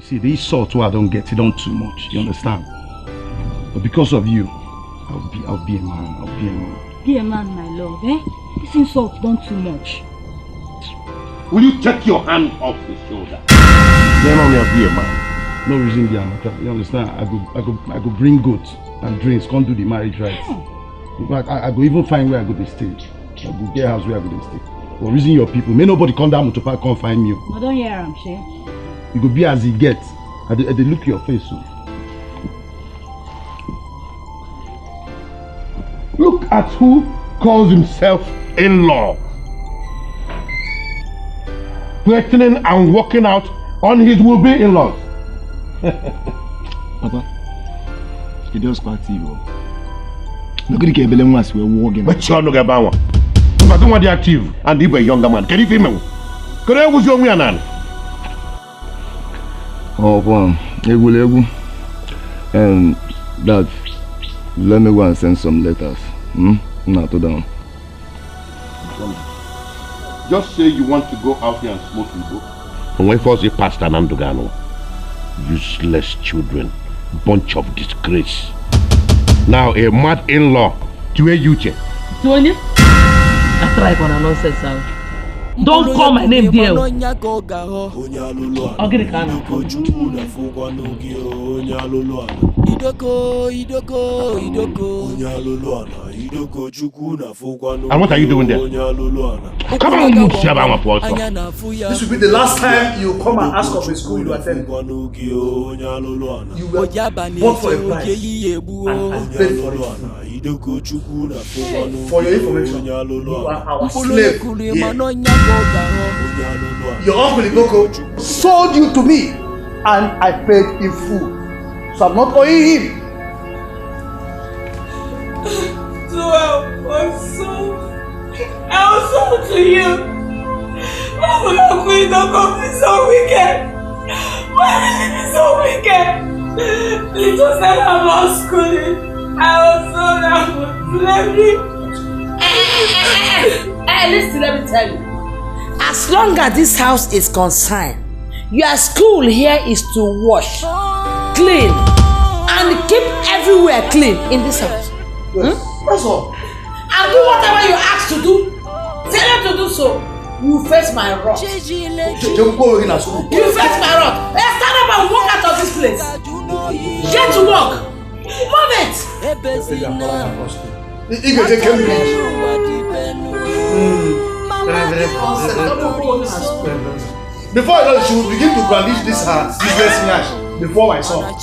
See, the insult I don't get it on too much. You understand? But because of you, I'll be a man. I'll be a man. Be a man, my lord, eh? This insult done too much. Will you take your hand off his shoulder? Then I'll be a man. No reason be a matter. You understand? I go bring goats and drinks. Can't do the marriage rights. In fact, I go even find where I go to stay. I go get a house where I go to stay. For reason your people, may nobody come down to park, can't find me. I don't hear him, Shay. You go be as he gets. They look your face. So. Look at who calls himself in-law. Threatening and walking out on his will-be in-laws. Papa, it does quite evil. Look at the cable once we're walking. But you're not about one. I don't want the active and even a younger man. Can you feel me? Can I was your man? Oh, one. And that, let me go and send some letters. Not to them. Just say you want to go out here and smoke Igbo. And when first you passed an Andugano, useless children, bunch of disgrace. Now a mad in-law to a Uche. Tony, I try for a nonsense now. Don't call my name there. I'll get a can. And what are you doing there? Come on, Shabama Paul. This will be the last time you come and ask of a school you attend. You were bought for a price and paid for it. For your information, you are our slave here. Your uncle Iboko sold you to me and I paid in full. So I'm not owing him. So I was sold to you. Why would I quit the company so wicked? Why will it be so wicked? It was that I was schooling. I was sold out for slavery. Listen, let me tell you. As long as this house is concerned, your school here is to wash, clean, and keep everywhere clean in this house. Yes. That's all. And do whatever you ask to do. Tell them to do so. You face my wrath. You face my wrath. Let's stand up and walk out of this place. Get to work. Move it. Before I know, she will begin to brandish this her business yash before my son.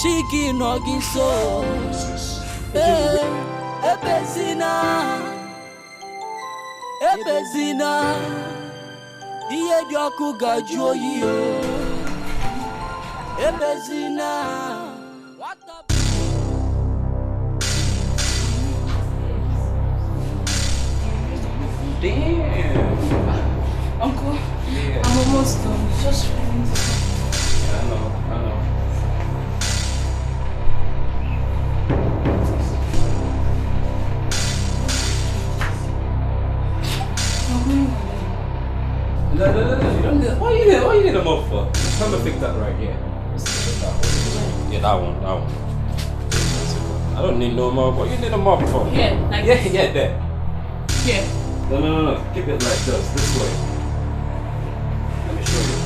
Damn. Uncle, yeah. I'm almost done. Just trying to... Yeah, I know. No, you don't need... What you need a mop for? Just come and pick that right here. Yeah, that one. I don't need no mop. What you need a mop for? Yeah, like this. Yeah, there. Yeah. No. Keep it like this way. Let me show you.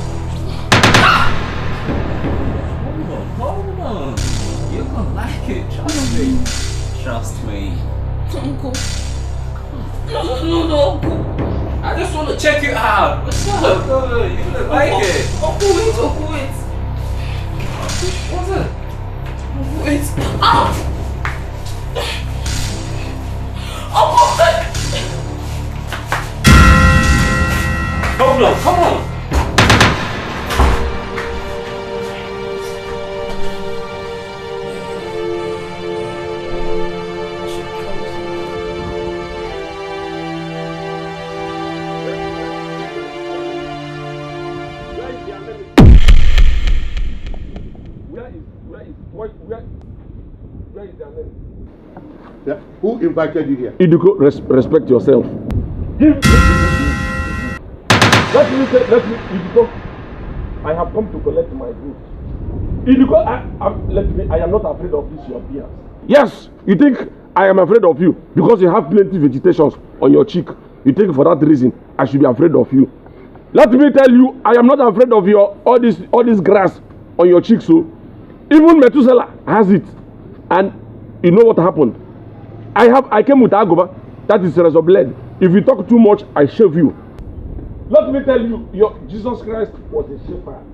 Hold on. You're gonna like it. Trust me. Uncle. No, Uncle. I just want to check it out. What's up? You're gonna like it. Uncle, wait. What's it? Wait. Ah! Uncle! Hold on, come on. Where is their name? Yeah. Who invited you here? Iduko, respect yourself. Let me, Iduko. I have come to collect my goods. Because I am not afraid of this, your beard. Yes, you think I am afraid of you because you have plenty vegetations on your cheek. You think for that reason I should be afraid of you. Let me tell you, I am not afraid of your all this grass on your cheek. So even Methuselah has it, and you know what happened? I came with Agoba, that is razor blade. If you talk too much, I shave you. Let me tell you, your Jesus Christ was a shepherd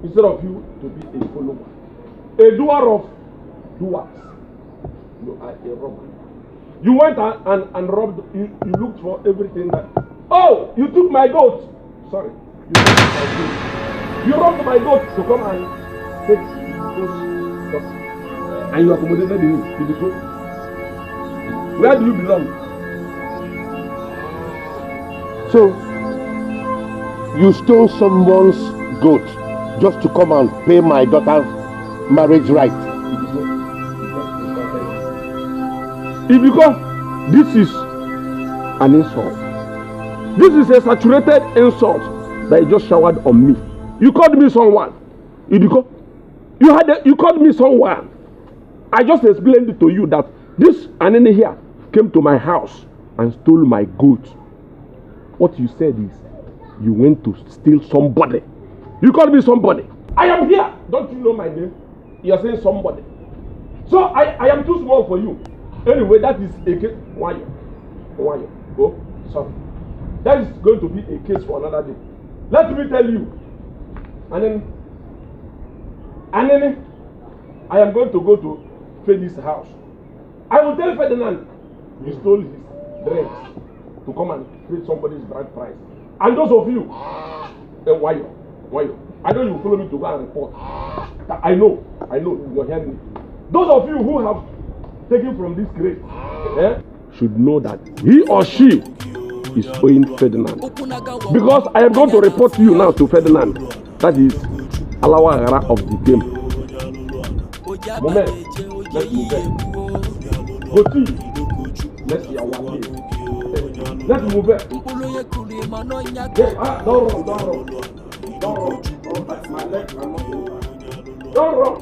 instead of you to be a follower, a doer of doers. You are a robber. You went and robbed. You looked for everything that. Oh, you took my goat. Sorry, you took my goat. You robbed my goat to come and take those stuff, and you accommodated him to the goat. Where do you belong? So, you stole someone's goat just to come and pay my daughter's marriage right. It's because this is an insult. This is a saturated insult that you just showered on me. You called me someone. You called me someone. I just explained it to you that this Anene here came to my house and stole my goat. What you said is you went to steal somebody. You called me somebody. I am here. Don't you know my name? You are saying somebody. So I am too small for you. Anyway, that is a case. Why? Go. Sorry. That is going to be a case for another day. Let me tell you. And then I am going to go to Freddy's house. I will tell Ferdinand you stole his dregs to come and pay somebody's bride price. And those of you, why? I know you follow me to go and report. I know, you are hearing me. Those of you who have taken from this grave should know that he or she is owing Ferdinand. Because I am going to report you now to Ferdinand. That is Alawagara of the game. Moment, let's move it. Goti, let's see our way. Let's move it. Don't run. My legs are not over. Don't run.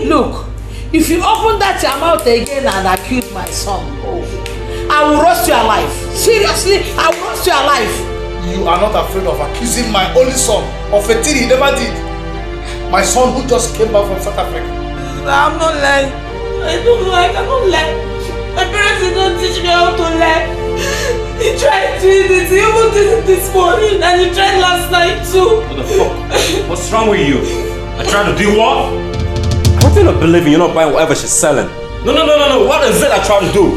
Look, if you open that your mouth again and accuse my son, I will roast your life. Seriously, I will roast your life. You are not afraid of accusing my only son of a thing he never did. My son who just came back from South Africa. I'm not lying. I cannot lie. My parents did not teach me how to lie. He tried doing it. He even did it this morning and he tried last night too. What the fuck? What's wrong with you? I tried to do what? I want you to believe you're not buying whatever she's selling. No. What is it I try to do?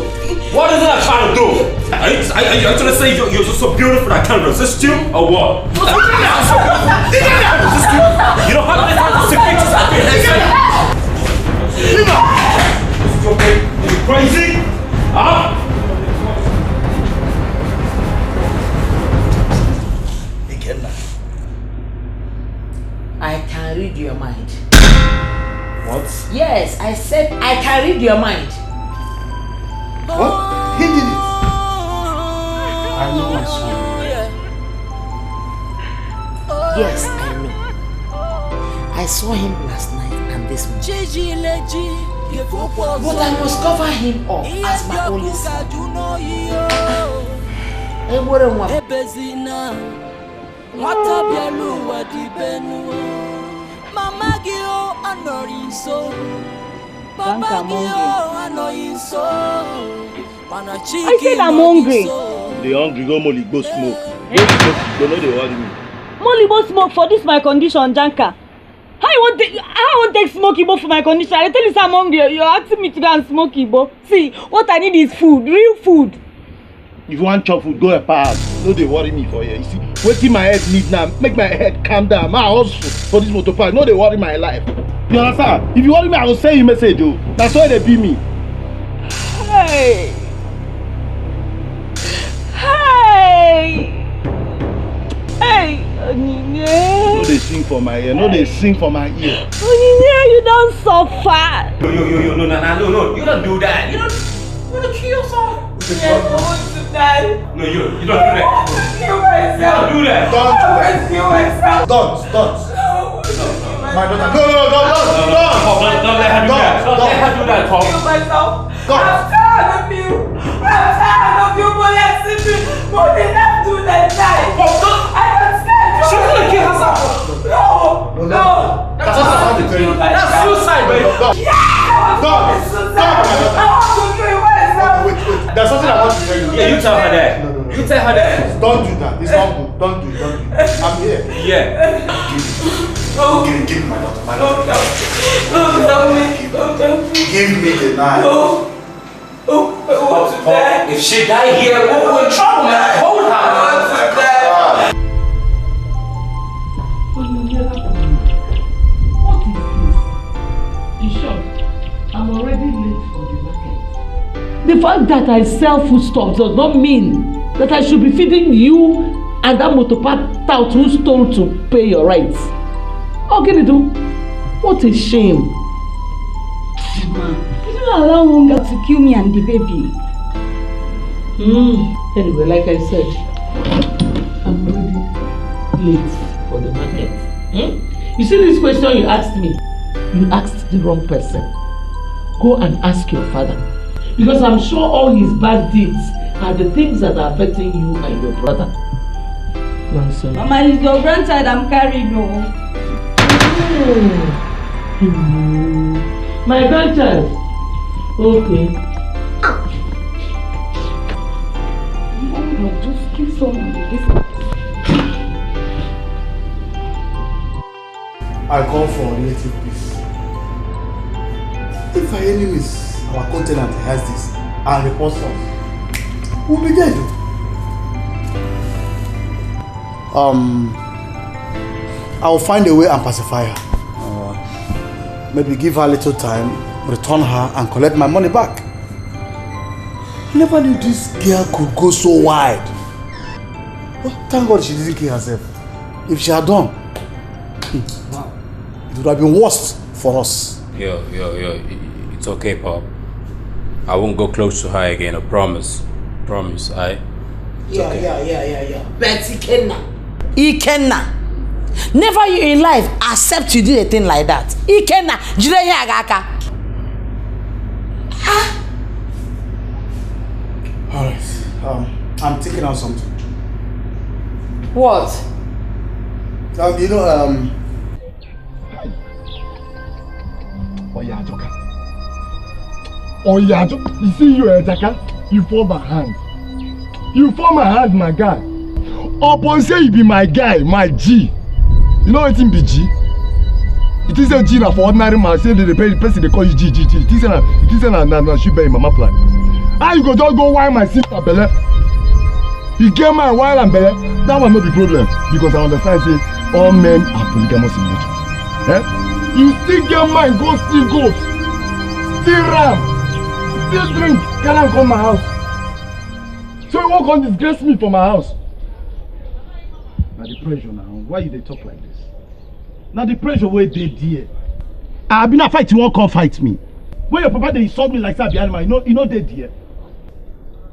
What is it I try to do? Are you trying to say you're just so beautiful that I can't resist you? Or what? You don't have any time to see pictures of me. Are you crazy? Huh? I can read your mind. What? Yes, I said I can read your mind. What? He did it. I know my son. Yes, I know. I saw him last night and this morning. But I must cover him up as my only son. I said I'm hungry. They hungry, go Molly, go smoke. Go know they worry me. Molly, go smoke for this my condition, Janka. How I won't take smoke Igbo for my condition? I tell you I'm hungry. You're asking me to go and smoke Igbo. See, what I need is food, real food. If you want chop food, go a pass. No, they worry me for you. You see, waiting my head need now. Make my head calm down. My hustle for this motor park. No, they worry my life. You understand? If you worry me, I will send you a message, though. That's why they beat me. Hey. No, they sing for my ear. No, they sing for my ear. You don't suffer. No, you don't do that. You don't kill yourself. Yes, I want to die. No, you don't do that. I want to kill myself. You don't do that. I want to kill myself. Don't. No. My daughter. Don't let her do that. Don't let her do that, Pop. Kill myself. I'm tired of you. I'm tired of you molesting me. But they never do that night. I can't stand you. She's gonna kill herself. No. That's suicide, baby. Stop. I want to kill myself. Wait. There's something I want to tell you. Yeah, you tell her that. No. You tell her that. Don't do that. It's not good. Don't do it. I'm here. Yeah. Give me my daughter. My daughter. Give me the knife. If she die here, we're in trouble, man. Hold her. I'm already late for the market. The fact that I sell foodstuffs does not mean that I should be feeding you and that motopath tout who stole to pay your rights. How can you do? What a shame. Mama, you don't allow hunger to kill me and the baby. Anyway, like I said, I'm already late for the market. You see this question you asked me? You asked the wrong person. Go and ask your father. Because I'm sure all his bad deeds are the things that are affecting you and your brother. Nonsense. Mama, it's your grandchild I'm carrying, no. My grandchild? Okay. Mama, just give someone this. I come for relative peace. If our enemies, our continent has this and reports us, we'll be dead. I'll find a way and pacify her. Maybe give her a little time, return her and collect my money back. I never knew this girl could go so wide. Well, thank God she didn't kill herself. If she had done, it would have been worse for us. Yo, it's okay, Pop. I won't go close to her again, I promise. Promise, Yeah. But Ikenna. Never you in life accept you do a thing like that. Ikenna, jire agaka. Alright, I'm thinking of something. What? You see you, Jaka? You fall my hand. You fall my hand, my guy. Upon say you be my guy, my G. You know what it be G? It is a G now for ordinary man. Say the person they call you G. It is a should be mama plan. How you go just go while my sister Belle? You get my while and Belle. That will not be problem because I understand say all men are polygamous in nature. You still get mine, go steal goat, still ram, still drink, can't come my house. So you won't come disgrace me for my house. Now the pressure now, why you they talk like this? Now the pressure where they dear. I've been a fight, you won't come fight me. When your papa they insult me like that behind my, you know they dear.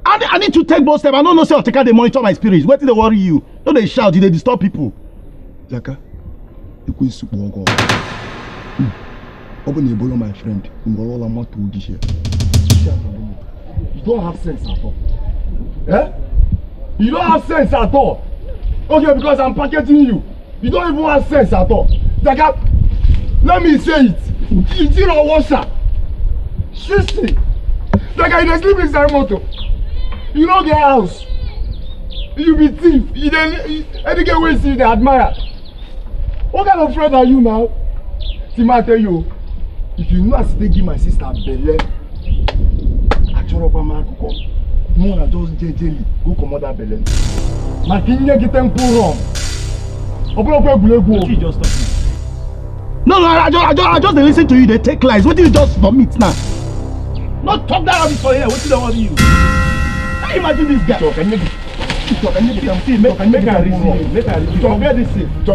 I need to take both steps. I don't know say I'll take out the monitor my spirits. What did they worry you? Don't they shout, they disturb people. Jaka, you could soup one go. Open the ball my friend. You don't have sense at all. You don't have sense at all. Okay, because I'm packaging you. You don't even have sense at all. Jaka, let me say it. You did not wash her. Seriously. Jaka, you sleep inside motor. You don't get house. You be thief. You don't get way see they admire. What kind of friend are you now? See, I tell you, if you not give my sister Belle, I chop up my cocoa. More than just jelly. Go command that Belle. My king get them pull wrong. Open just stop. No, I just listen to you. They take lies. What do you just vomit now? Not talk that rubbish for here. What do they want you? Can you imagine this guy?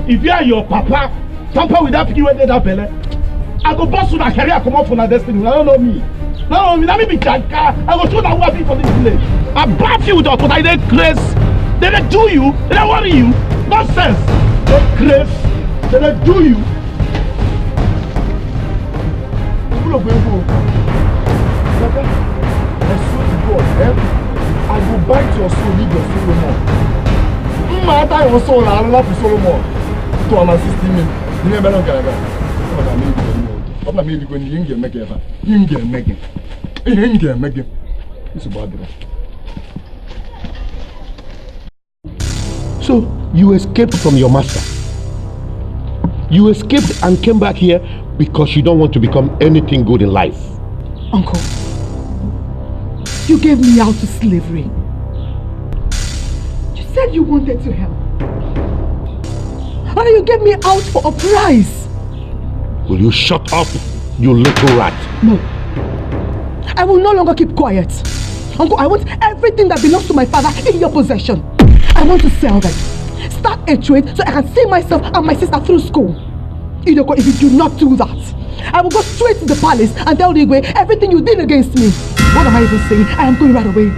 If you are your papa, tamper with that piggy when they that Belle, I go bust with a career come up from a destiny. I don't know me. No, let me be Jaka. I go show that what for this place. I bath you with your I they grace. They don't do you. They don't worry you. Nonsense. They grace. They don't do you. of Igbo. I swear to God, I will bite your soul, leave your soul no more. Matter your soul, I love you so more. To an assisting me, you never know. I'm not maybe going to make it. You can make it. You can make it. It's about it. So, you escaped from your master. You escaped and came back here because you don't want to become anything good in life. Uncle, you gave me out to slavery. You said you wanted to help. And you gave me out for a prize. Will you shut up, you little rat? No. I will no longer keep quiet. Uncle, I want everything that belongs to my father in your possession. I want to sell them. Start a trade so I can see myself and my sister through school. Idoko, if you do not do that, I will go straight to the palace and tell the Igwe everything you did against me. What am I even saying? I am going right away.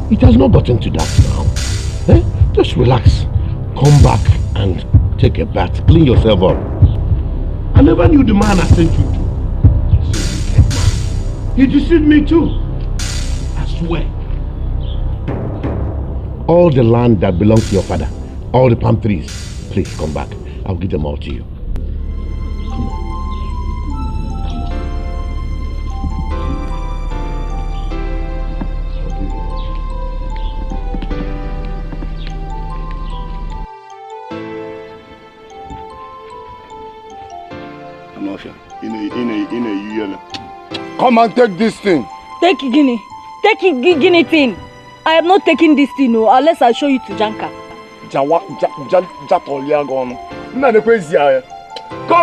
It has not gotten to that now. Just relax. Come back and take a bath. Clean yourself up. I never knew the man I sent you to. He deceived me too. I swear. All the land that belongs to your father, all the palm trees, please come back. I'll give them all to you. Come and take this thing. Take Guinea. Take Guinea thing. I am not taking this thing, no, unless I show you to Janka. Come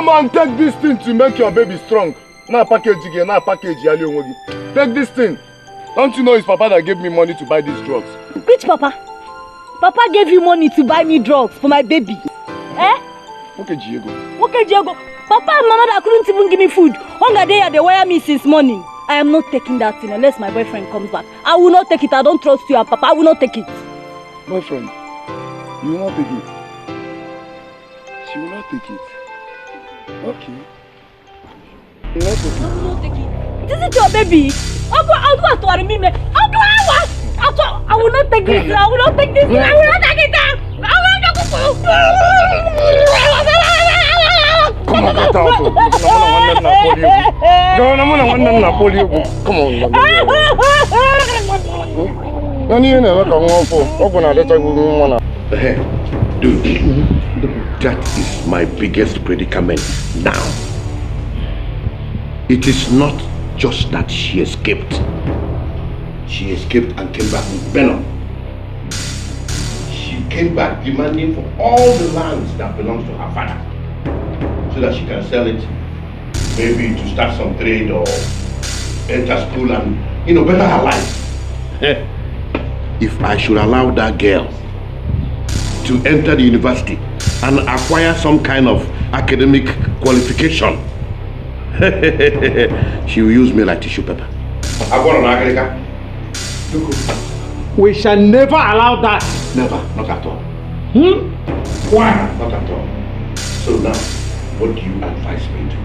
and take this thing to make your baby strong. Now package again, now package. Take this thing. Don't you know it's Papa that gave me money to buy these drugs? Which Papa? Papa gave you money to buy me drugs for my baby. Eh? Okay, Diego. Okay, Diego. Papa and Mama that couldn't even give me food. Hunger day they wire me since morning. I am not taking that thing unless my boyfriend comes back. I will not take it. I don't trust you and Papa. I will not take it. Boyfriend, you will not take it. She will not take it. Okay. You will not take it. I will not take it. It isn't your baby. I'll do what to remember. I will not take this. I will not take this. I will not take it. Come on, get out. Come on. Dude, that is my biggest predicament now. It is not just that she escaped. She escaped and came back with venom. She came back demanding for all the lands that belongs to her father, so that she can sell it, maybe to start some trade or enter school and, better her life. If I should allow that girl to enter the university and acquire some kind of academic qualification, she will use me like tissue paper. We shall never allow that. Never, not at all. Why? Not at all. So now, what do you advise me to do?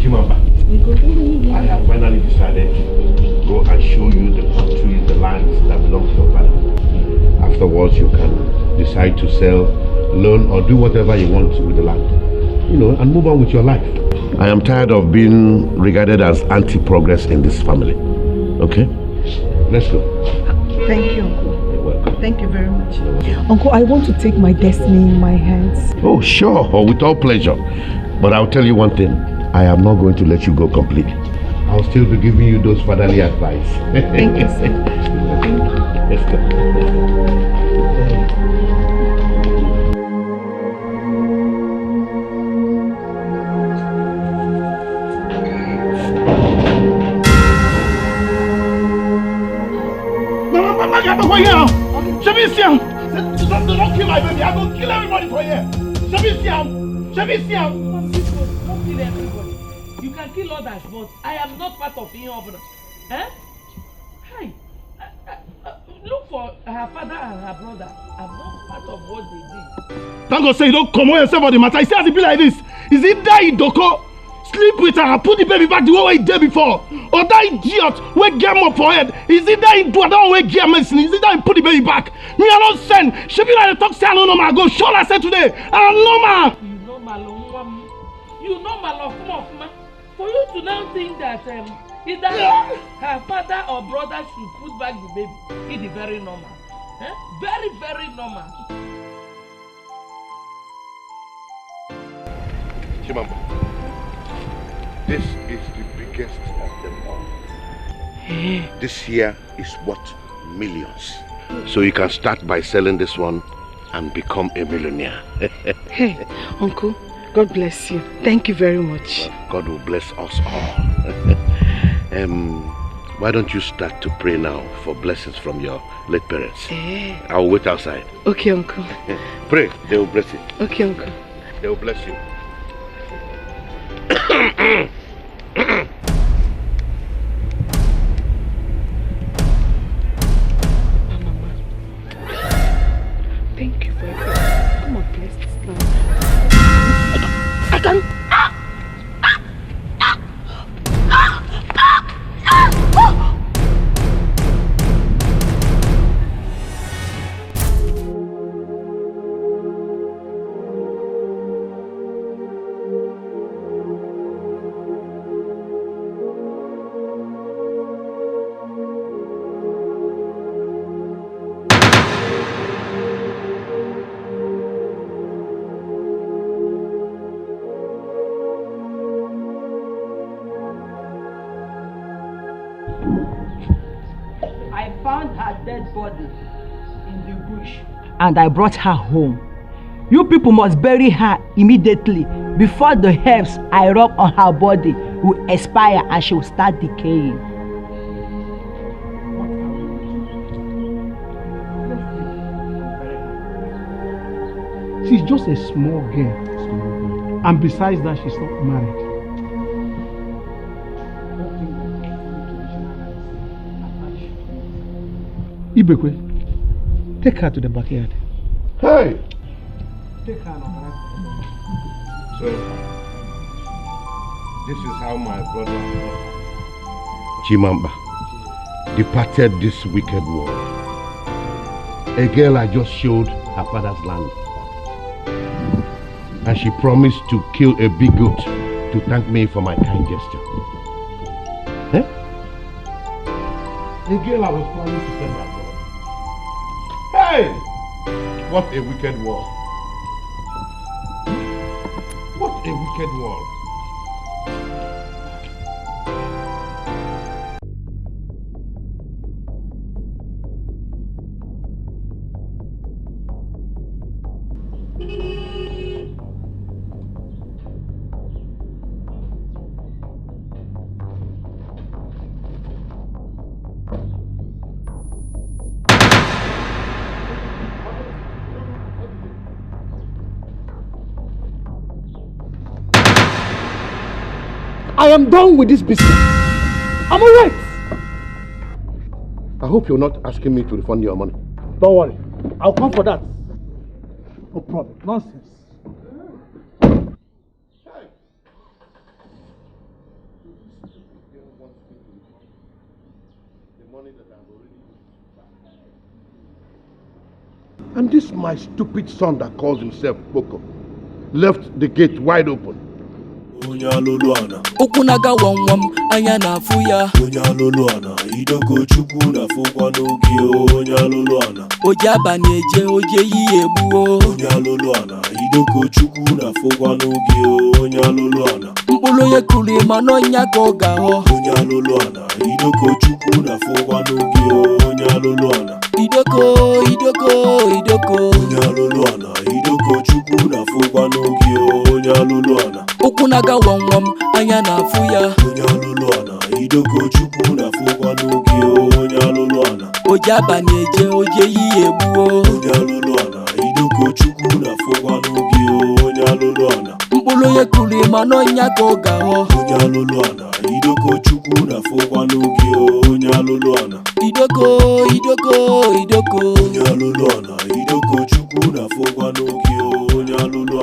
Chimamba, I have finally decided to go and show you the country, the lands that belong to your father. Afterwards, you can decide to sell, loan, or do whatever you want with the land. You know, and move on with your life. I am tired of being regarded as anti-progress in this family. Okay? Let's go. Thank you, Uncle. You're welcome. Thank you very much. Uncle, I want to take my destiny in my hands. Oh, sure. Oh, with all pleasure. But I'll tell you one thing. I am not going to let you go completely. I'll still be giving you those fatherly advice. Thank you, sir. Thank you. Let's go. Don't kill my baby. I will kill everybody for here. Don't kill everybody. You can kill others, but I am not part of your brother. Eh? Hey, look for her father and her brother. I'm not part of what they did. Thank God say you don't come on yourself on the matter. I say as it be like this. Is it that Idoko sleep with her and put the baby back the way he did before? Or that idiot wey get up for head? Is it that he do that one wey get medicine? Is it that he put the baby back? Me I don't send. She be like the talk say I don't know my go. Sure I said today. I don't know ma. You know my love, come on, man. For you to now think that either her father or brother should put back the baby, it is very normal. Eh? Very, very normal. Chimamba, this is the biggest of them all. This here is worth millions. So you can start by selling this one and become a millionaire. Hey, Uncle, God bless you. Thank you very much. God will bless us all. Why don't you start to pray now for blessings from your late parents? I'll wait outside. Okay, Uncle. Pray, they will bless you. Okay, Uncle. They will bless you. Thank you for everything. Come on, bless this land. I can. Dead body in the bush and I brought her home. You people must bury her immediately before the herbs I rub on her body will expire and she will start decaying. She's just a small girl, and besides that, she's not married. Ibekwe, take her to the backyard. Hey! Take her now. So, this is how my brother Chimamba departed this wicked world. A girl I just showed her father's land. And she promised to kill a big goat to thank me for my kind gesture. Eh? A girl I was planning to send her. Hey! What a wicked world. What a wicked world. I am done with this business. Am I right? I hope you're not asking me to refund your money. Don't worry. I'll come for that. No problem. Nonsense. And this my stupid son that calls himself Boko left the gate wide open. Okunaga wam anya na fuya. Idoko chukwu na fukwa n'oge onyalolo. Ojaba neje oje yiyebu. Idoko chukwu na fukwa n'oge onyalolo. Mbulo ye kuli manonya koga ho. Idoko chukwu na fukwa n'oge onyalolo. Idoko Idoko chukwu na fukwa n'oge onyalolo. Okunaga wam anya na fuya. Idoko chukwu na fukwa n'oge onyalolo. Ojaba neje oje yiyebu. Idoko chukwu na fukwa n'oge onyalolo. Mbulo ye kuli manonya koga ho. Idoko chukwu na fukwa n'oge onyalolo. Idoko onyalolo. Idoko chukwu na fukwa n'oge onyalolo.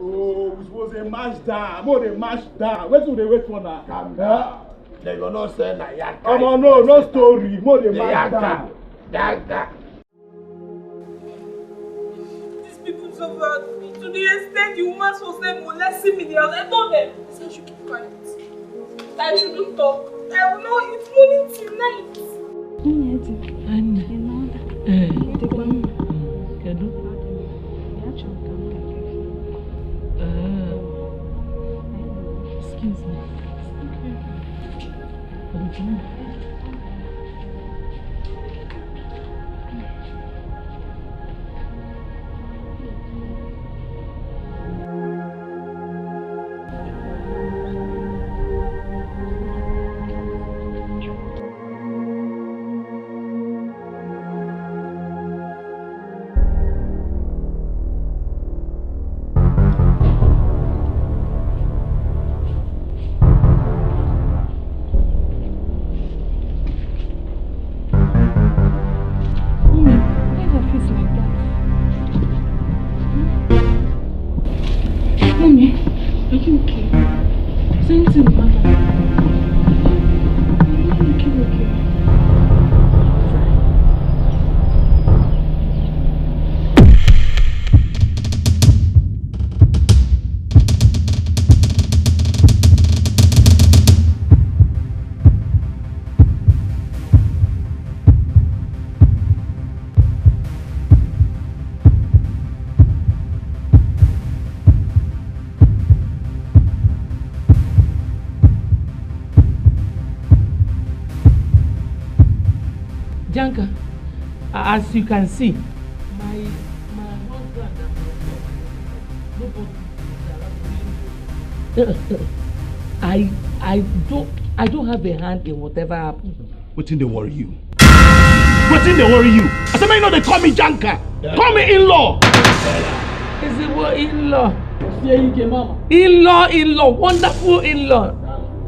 Oh, we supposed to march down. More they march down. Where do they wait for now? Calm down. They will not say na yanka. Oh no story. More they march down. Yanka. These people suffered me to the extent the woman was them molesting me. I told them I said I should keep quiet. I shouldn't talk. I will not eat morning till night. Excuse me. Okay. Janka, as you can see, my husband I don't have a hand in whatever happened. What in they worry you? What in they worry you? I said, man, they call me Janka. Call me in-law. Is it what in-law? In-law, wonderful in-law.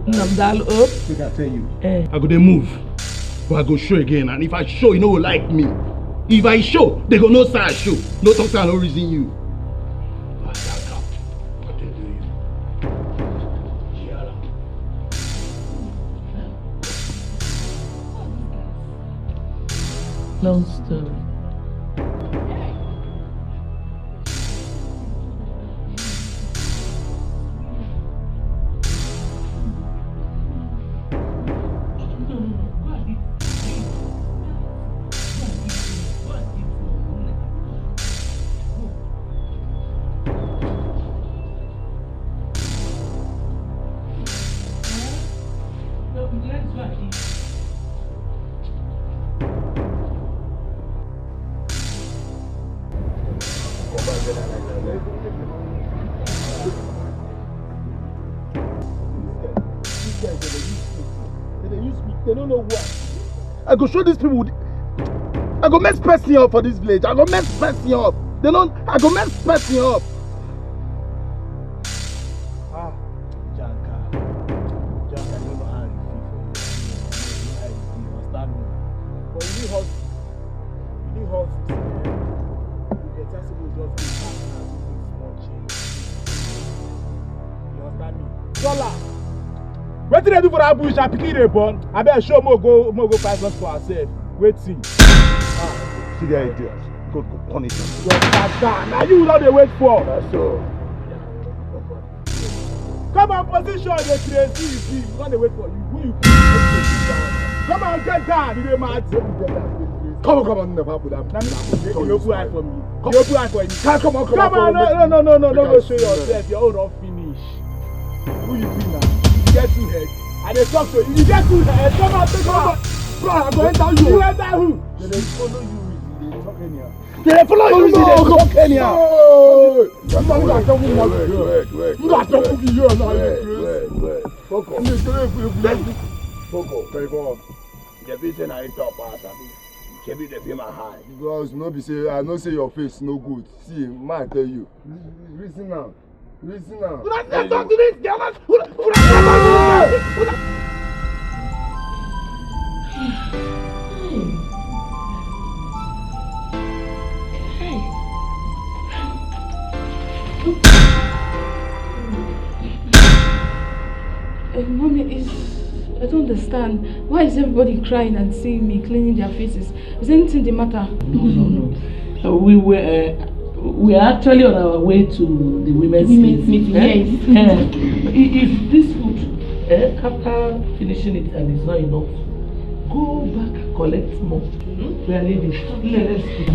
Namdal up. I tell you, I go they move. But I go show again, and if I show, you know will like me. If I show, they go no say I show. No talk to no reason you. What they do you? Long story. They don't know what. I go show these people. I go mess person up for this village. I go mess person up. They don't. I go mess person up. Janka, you don't know how you feel. You understand me? But you need hospital. You need hospital. The accessible just be small change. Around bush, I pick it born. I better show more go fight us for ourselves. Wait, see. See the idea. God go punish us. Now you know they wait for. So. Come on, position the crazy. You want to wait for you. Who you? Come on, get down. You mad? Come on, never put that. You put eye for me. You put eye for me. Come on. No, go show yourself. You're all not finished. Who you be now? You get two heads. And they talk to you. You get two heads. Come on. Bro, I'm going down you. You enter who? They follow you. They talk anyhow. They follow you. They talk anyhow. The vision I talk about, Shebi the fame high. Because no be say I know say your face no good. See, man tell you. Listen now. Who does talk to this? Mommy, I don't understand. Why is everybody crying and seeing me cleaning their faces? Is anything the matter? No. We are actually on our way to the women's meeting. Yes. If this food, after finishing it and it's not enough, go back and collect more. We are leaving. Let's go.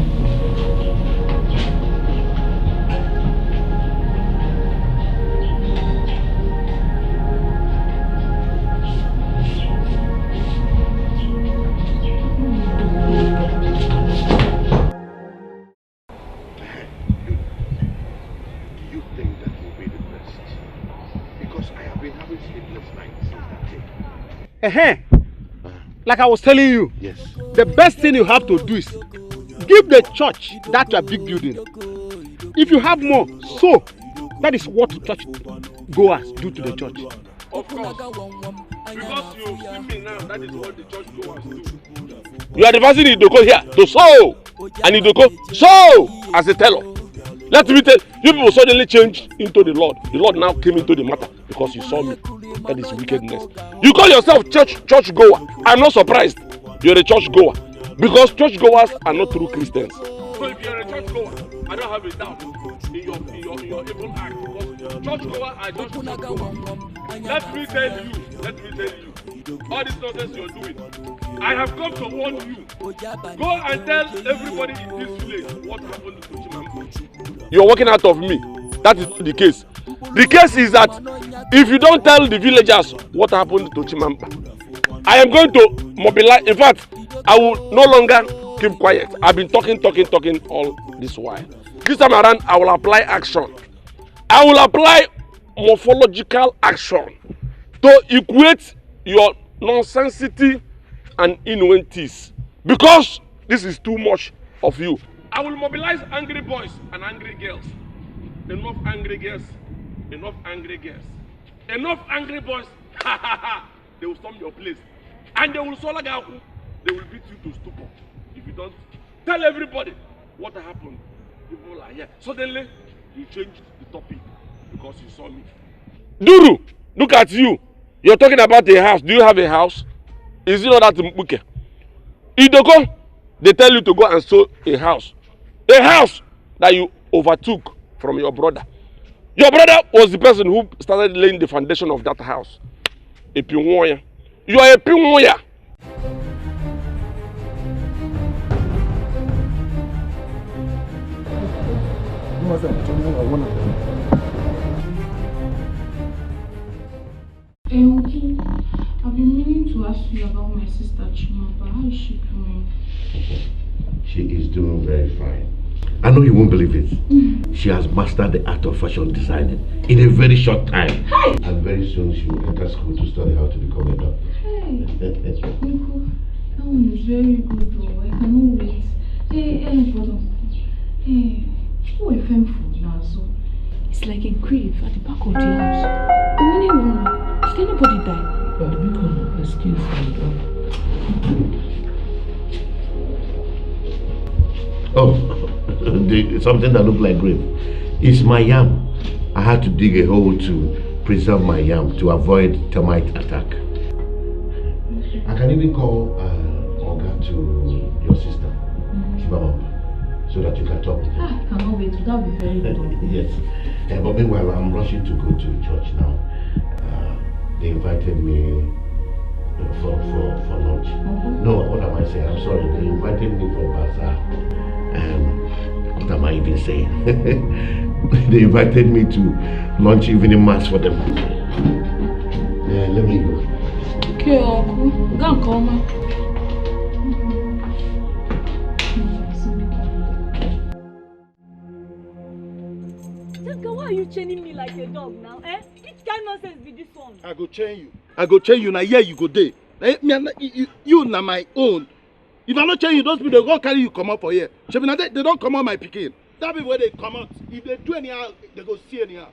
Like I was telling you, Yes. the best thing you have to do is give the church that your big building. If you have more, so that is what church goers do to the church. Of course. Because you see me now, that is what the church goers do. You are advising Idoko here to sow. And Idoko, sow as a teller. Let me tell you, people suddenly changed into the Lord. The Lord now came into the matter because you saw me. That is wickedness. You call yourself church goer. I'm not surprised. You're a church goer. Because church goers are not true Christians. So if you're a church goer, I don't have a doubt in your evil act. Because church goers are just church goers. Let me tell you. All this nonsense you're doing. I have come to warn you. Go and tell everybody in this village what happened to Chimamanda. You're walking out of me. That is the case. The case is that if you don't tell the villagers what happened to Chimamanda, I am going to mobilize. In fact, I will no longer keep quiet. I've been talking all this while. This time around, I will apply action. I will apply morphological action to equate your nonsensity and innuendities. Because this is too much of you. I will mobilize angry boys and angry girls. Enough angry girls. Enough angry boys. They will storm your place. And they will swallow you. They will beat you to stupor. If you don't tell everybody what happened. People are here. Suddenly, you changed the topic because you saw me. Duru, look at you. You're talking about a house. Do you have a house? Is it not that Mbuke? Idoko, they tell you to go and sow a house. A house that you overtook from your brother. Your brother was the person who started laying the foundation of that house. A Pinwoya. You are a Pinwoya. I've been meaning to ask you about my sister Chimamanda. How is she doing? She is doing very fine. I know you won't believe it. She has mastered the art of fashion designing in a very short time. Hey! And very soon she will enter school to study how to become a doctor. Hey! Uncle, that one is very good though. I cannot wait. Hey, brother. Hey, who is food now? So it's like a grave at the back of the house. Did anybody die? Excuse me. Oh, something that looked like grave. It's my yam. I had to dig a hole to preserve my yam to avoid termite attack. can even call Olga to your sister, Chibamamba, so that you can talk to them. I cannot wait. That would be very good. Yes. But meanwhile, I'm rushing to go to church now. They invited me for lunch. No, what am I saying? I'm sorry. They invited me for bazaar. What am I even saying? They invited me to lunch evening mass for them. Yeah, let me go. Okay, Uncle. Go and call me. Why are you chaining me like a dog now, eh? Which kind of nonsense be this one? I go chain you. I go chain you. Now here you go there. You na my own. If I not chain you, those people they go carry you come up for here. They don't come on my pikin. That be where they come out. If they do anyhow, they go see anyhow.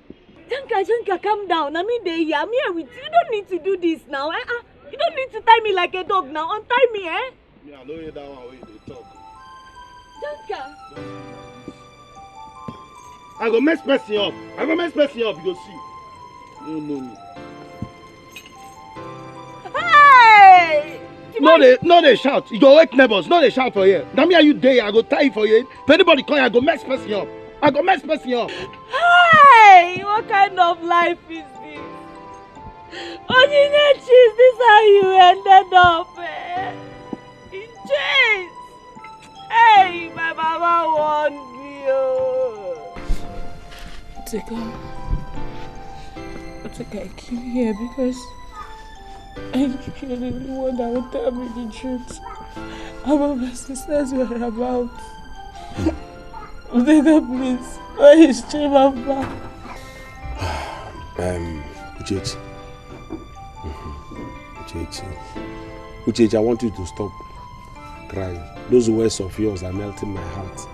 Janka, calm down. I mean, I'm here with you. You don't need to do this now, eh? You don't need to tie me like a dog now. Untie me, eh? Yeah, I know you that one way they talk. Janka. I go mess person up. You go see. You know me. Hey! No, they shout. You go wake neighbors. No, they shout for you. Now me are you there? I go tie for you. If anybody call you, I go mess person up. Hey! What kind of life is this? Onyinyechi, is this how you ended up? Eh? In chains. Hey, my mama warned you. I came here because you're the only one that would tell me the truth about my sister's whereabouts. Uteka, please, where is Chimamba? Uchechi, I want you to stop crying. Those words of yours are melting my heart.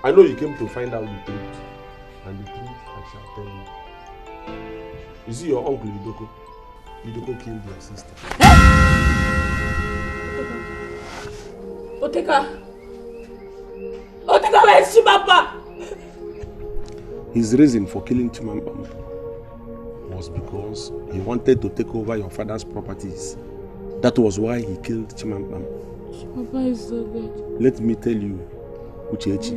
I know you came to find out the truth, and the truth I shall tell you. You see your uncle Idoko? Idoko killed your sister. Oteka, where is Chimamba? His reason for killing Chimamba was because he wanted to take over your father's properties. That was why he killed Chimamba. Papa is so dead. Let me tell you, Uchechi,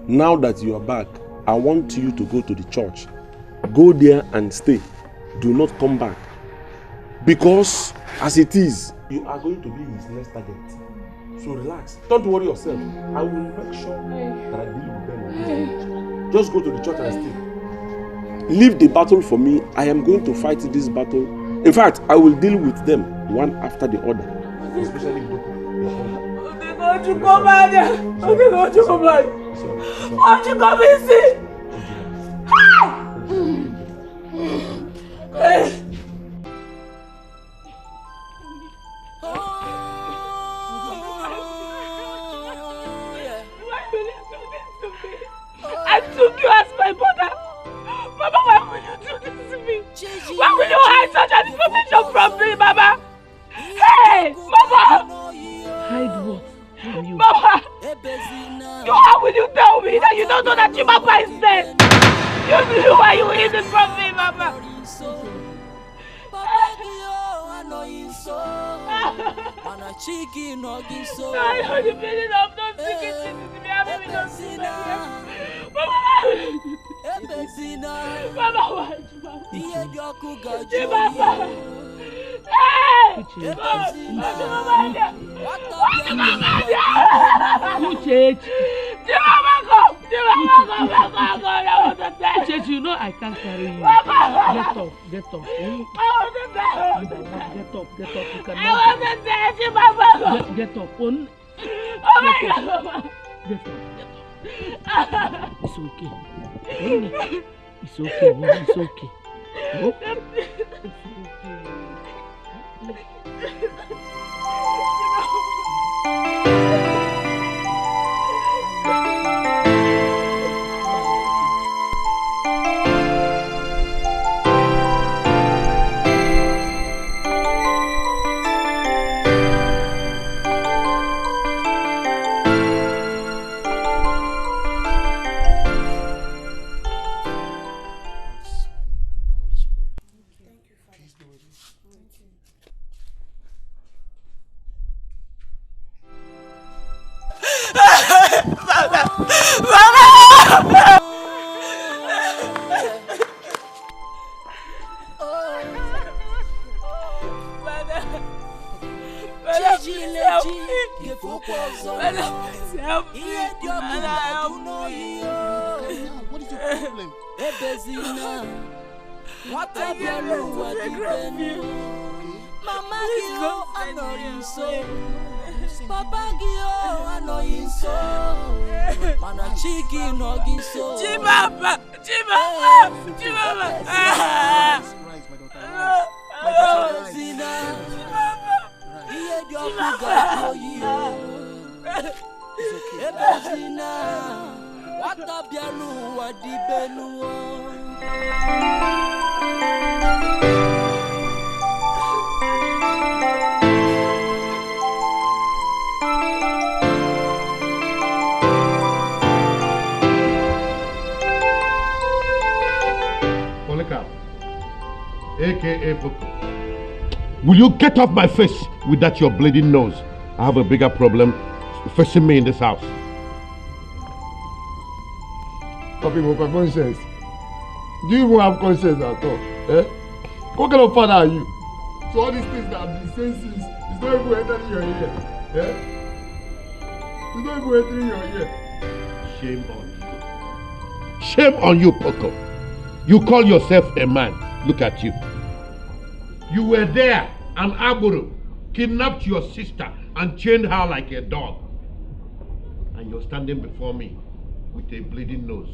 now that you are back, I want you to go to the church. Go there and stay. Do not come back. Because as it is, you are going to be his next target. So relax. Don't worry yourself. I will make sure that I deal with them. Just go to the church and stay. Leave the battle for me. I am going to fight this battle. In fact, I will deal with them one after the other. Especially with Won't you come back there? Won't you come back? Won't you come and see? I took you as my mother. Mama, why will you do this to me? Why will you hide such an information from me, Mama? Hey, Mama! Hide what from you? Mama! How will you tell me that you don't know that Chimamba is dead? You knew why you hid it from me, Mama. I know the meaning of not speaking to me. I'm having no Mama, why? Chimamba! Hey! Uchechi, you know I can't carry you. Get up. Get up. You cannot. Get up. It's okay. It's okay. It's okay. What is your problem? What are you doing? Mama Gio, I know you so. Papa Gio, I know you so. Mana chicken, no so. Chibaba. What up, Yalu? What the Benu? AKA Boko. Will you get off my face with that your bleeding nose? I have a bigger problem facing me in this house. Papi, for conscience. Do you even have conscience at all? Eh? What kind of father are you? So all these things that I've been saying since, it's not even entering your ear. Eh? It's not even entering your ear. Shame on you. Shame on you, Poco. You call yourself a man. Look at you. You were there and Aburu kidnapped your sister and chained her like a dog. And you're standing before me with a bleeding nose.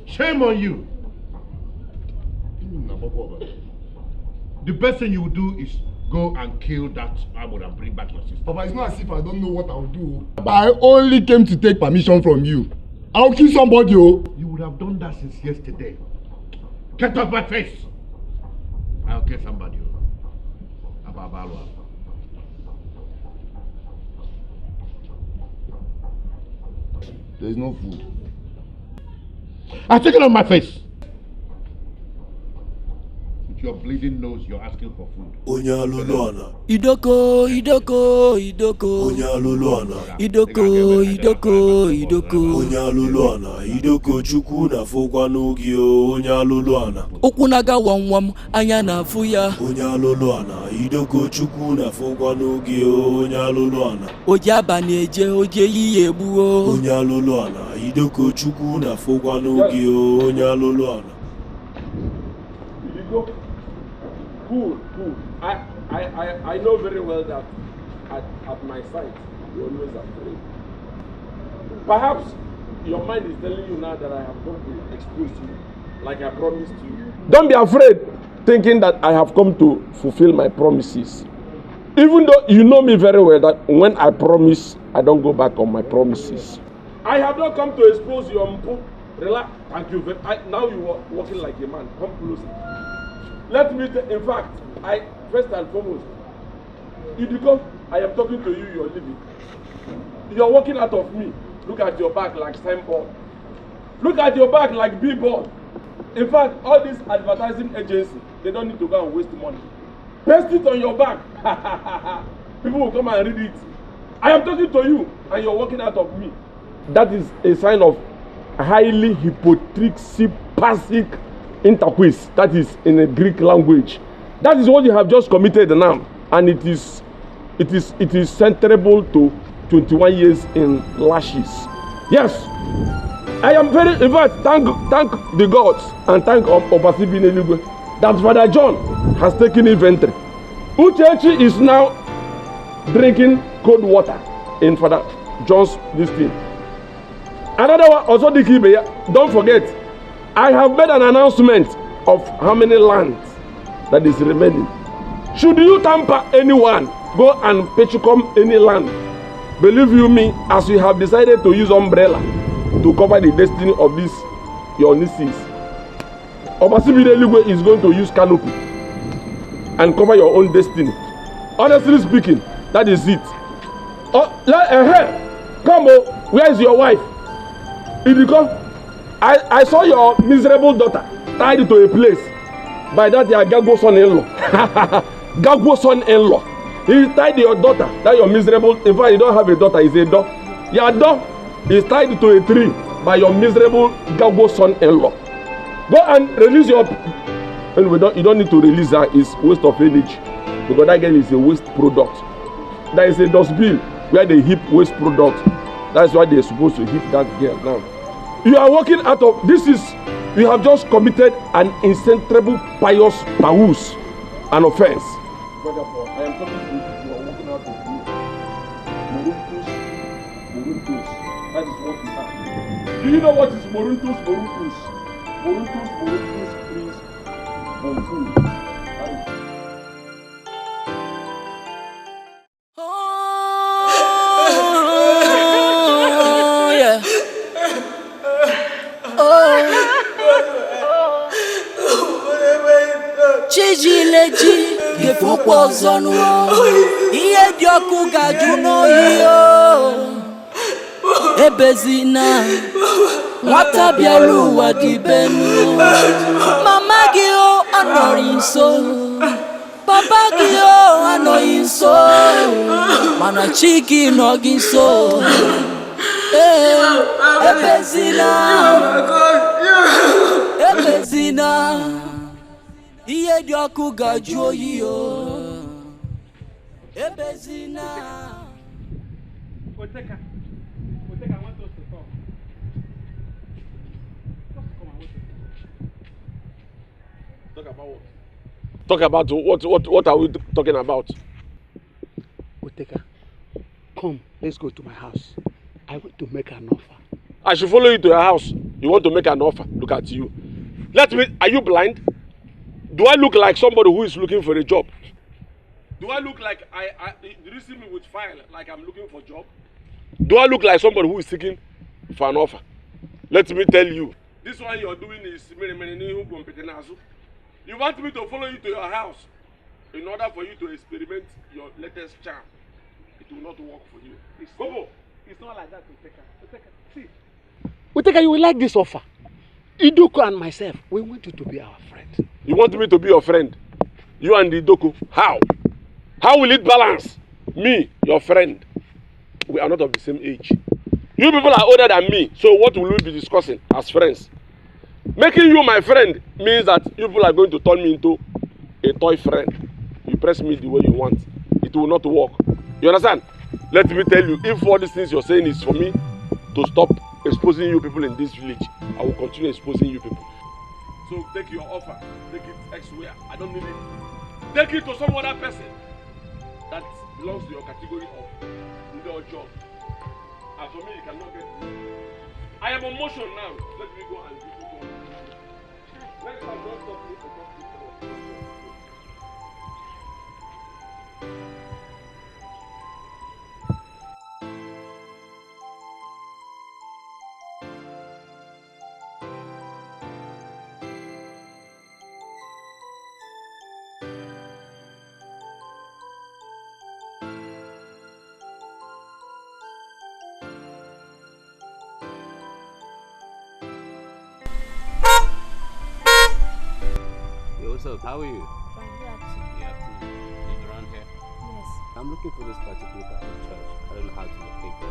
Shame on you. The best thing you will do is go and kill that Aburu and bring back your sister. Papa, it's not as if I don't know what I'll do. I only came to take permission from you. I'll kill somebody, oh. You would have done that since yesterday. Get off my face! I'll kill somebody. There's no food. I take it on my face. With your bleeding nose, you're asking for food. Idoko. Idoko chuku na fokwa n'ogi onye alụlụ ana. Okwu naga wam anya na afụ ya. Onye alụlụ ana. Idoko chuku na fokwa n'ogi onye alụlụ ana. Oji abani eje oje yiye egbuo. Onye alụlụ ana. Idoko chuku na fokwa n'ogi onye alụlụ ana. Cool. I know very well that at my side, you're always afraid. Perhaps your mind is telling you now that I have come to expose you, like I promised you. Don't be afraid, thinking that I have come to fulfill my promises. Even though you know me very well that when I promise, I don't go back on my promises. I have not come to expose your mpo. Relax. Thank you very much. Now you are walking like a man. Come closer. Let me, in fact, first and foremost, because I am talking to you, you're living. You're walking out of me. Look at your back like signboard. Look at your back like billboard. In fact, all these advertising agencies, they don't need to go and waste money. Paste it on your back. People will come and read it. I am talking to you, and you're walking out of me. That is a sign of highly hypocrisic intercourse. That is in a Greek language. That is what you have just committed now, and it is centerable to 21 years in lashes. Yes, I am very. In fact, thank the gods and thank Obasibi Neligwe that Father John has taken inventory. Uchechi is now drinking cold water in Father John's this thing. Another one also Dikeh. Don't forget, I have made an announcement of how many lands that is remaining. Should you tamper anyone, go and petchicom any land. Believe you me, as you have decided to use umbrella to cover the destiny of this your nieces, Obasibi Neligwe is going to use canopy and cover your own destiny. Honestly speaking, that is it. Come on, where is your wife? Idiko, I saw your miserable daughter tied to a place by that your Gagbo son-in-law. Gagbo son-in-law. He tied your daughter, that your miserable, in fact you don't have a daughter, it's a dog. Your dog is tied to a tree by your miserable Gagbo son-in-law. Go and release your, anyway, you don't need to release her, it's waste of energy. Because that girl is a waste product. there is a dustbin where they heap waste products. That's why they're supposed to heap that girl now. You are walking out of this is you have just committed an insensible pious pahus, an offense. I am talking to you. You are walking out of Moruntus. That is what we have. Do you know what is Moruntus? Moruntus, please. Monfun. Chijileji gefukwa ọzọ n'ụwa ihe dị ọkụ ga-ajụ n'oyi ebezina nwata bịara ụwa dị benu mama gị anọghị nso papa gị anọghị nso mana chi gị nọ gị nso ebezina ihe dị ọkụ ga-ajụ oyi ebezina. Oteka, I want us to talk. Talk about what? Talk about what are we talking about? Oteka, come, let's go to my house. I want to make an offer. I should follow you to your house. You want to make an offer? Look at you. Are you blind? Do I look like somebody who is looking for a job? Do I look like do you see me with file like I'm looking for a job? Do I look like somebody who is seeking for an offer? Let me tell you, this one you're doing is you want me to follow you to your house in order for you to experiment your latest charm. It will not work for you. It's not like that, Oteka. See. Oteka, you will like this offer. Idoko and myself, we want you to be our friend. You want me to be your friend? You and Idoko? How? How will it balance? Me, your friend. We are not of the same age. You people are older than me, so what will we be discussing as friends? Making you my friend means that you people are going to turn me into a toy friend. You press me the way you want. It will not work. You understand? Let me tell you, if all these things you're saying is for me to stop exposing you people in this village, I will continue exposing you people. So take your offer, take it elsewhere. I don't need it. Take it to some other person that belongs to your category of your job. And for me, you cannot get it. I am on motion now. Let me go and do it. Next time, don't stop me to talk to you. What's up? How are you? Fine, good afternoon. You have to live around here? Yes. I'm looking for this particular church. I don't know how to locate it.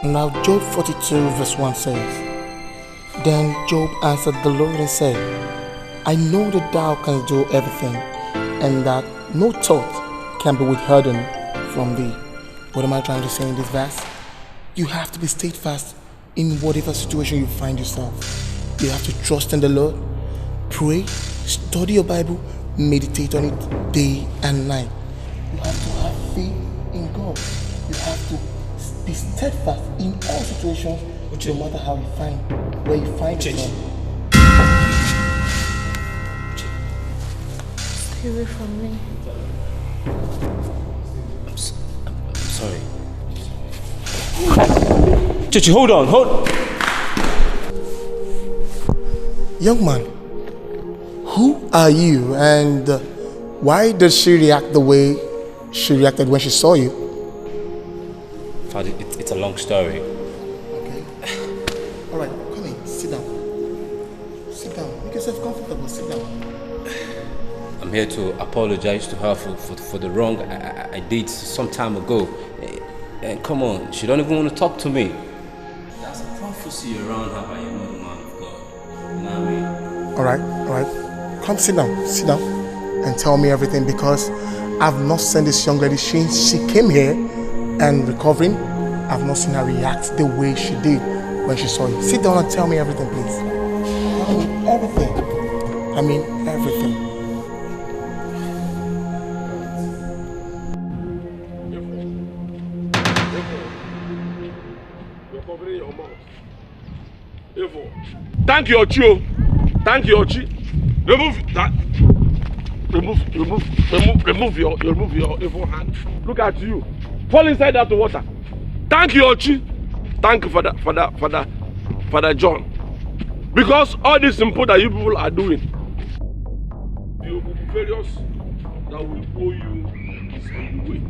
Now Job 42 verse 1 says, Then Job answered the Lord and said, I know that thou canst do everything, and that no thought can be withholden from thee. What am I trying to say in this verse? You have to be steadfast in whatever situation you find yourself. You have to trust in the Lord, pray, study your Bible, meditate on it day and night. You have to have faith in God. You have to be steadfast in all situations, no matter how you find, where you find yourself. Stay away from me. I'm sorry. Chichi, hold on. Young man, who are you, and why did she react the way she reacted when she saw you? Father, it's a long story. Okay. All right, come in. Sit down. Sit down. Make yourself comfortable. Sit down. I'm here to apologize to her for the wrong I did some time ago. And come on, she don't even want to talk to me. That's a prophecy around her by another man of God. You know what I mean? Alright. Come sit down. Sit down. And tell me everything, because I've not seen this young lady since she came here and recovering. I've not seen her react the way she did when she saw you. Sit down and tell me everything, please. Tell me everything. I mean everything. You're covering your mouth. Thank you, Ochi. Thank you, Ochi. Remove that. Remove your evil hand. Look at you. Fall inside that water. Thank you, Ochi. Thank you for Father John. Because all this simple that you people are doing, the perpetrators that will blow you is on the way.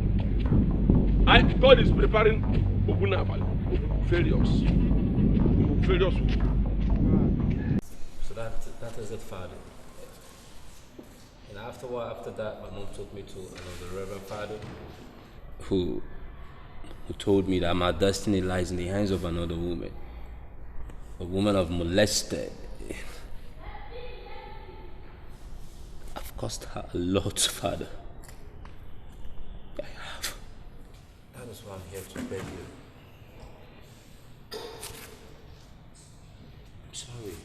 God is preparing Ogunabali. Perpetrators. So that is it, Father. And after that, my mom took me to another Reverend Father who told me that my destiny lies in the hands of another woman. A woman I've molested. I've cost her a lot, Father. I have. That is why I'm here to beg you. I'm sorry.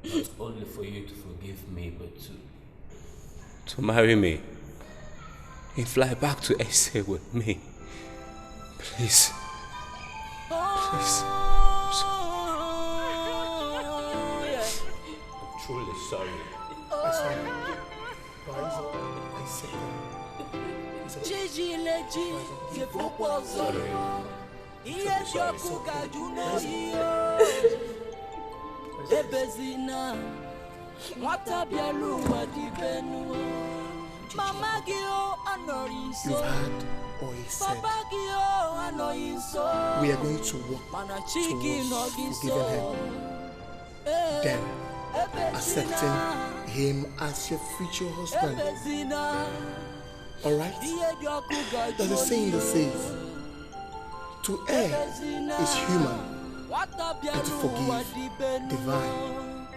Not only for you to forgive me, but to marry me and fly back to SA with me. Please. Please. I'm truly sorry. I'm sorry. You've had or he said, we are going to work towards forgiving him, then accepting him as your future husband. Alright? There's a saying that says, to err is human, and to forgive divine.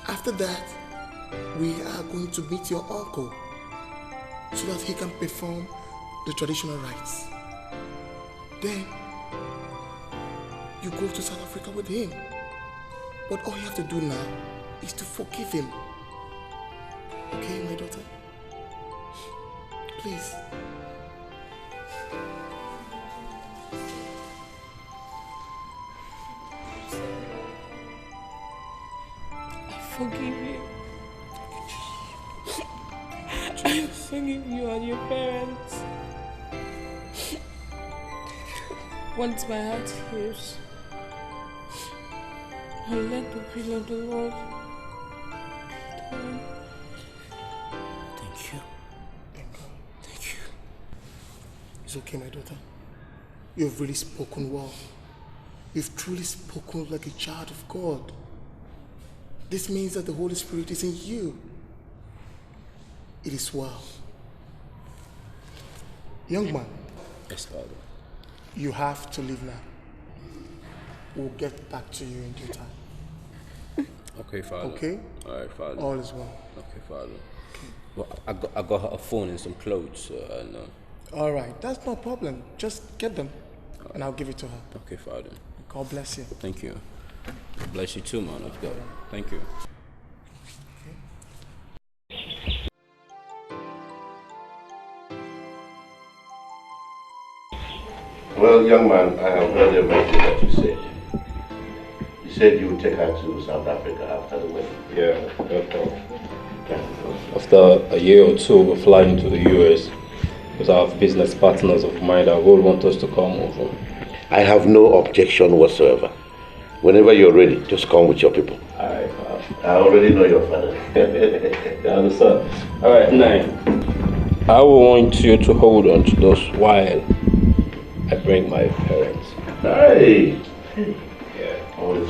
After that, we are going to meet your uncle so that he can perform the traditional rites. Then you go to South Africa with him. But all you have to do now is to forgive him. Okay, my daughter? Please. I forgive you. I forgive you and your parents. Once my heart heals, I'll let the will of the Lord. Thank you. Thank you. It's okay, my daughter. You've really spoken well. You've truly spoken like a child of God. This means that the Holy Spirit is in you. It is well. Young man. Yes, Father. You have to leave now. We'll get back to you in due time. Okay, Father. Okay? Alright, Father. All is well. Okay, Father. Well, I got her a phone and some clothes, Alright, that's no problem. Just get them and I'll give it to her. Okay, Father. God bless you. Thank you. God bless you too, man of God. Thank you. Well, young man, I have heard everything that you said. You said you would take her to South Africa after the wedding. Yeah, after a year or two, we're flying to the US because I have business partners of mine that will want us to come over. I have no objection whatsoever. Whenever you're ready, just come with your people. Alright, I already know your father. You understand? Alright, 9. I will want you to hold on to those while I bring my parents. Hey! Yeah. All is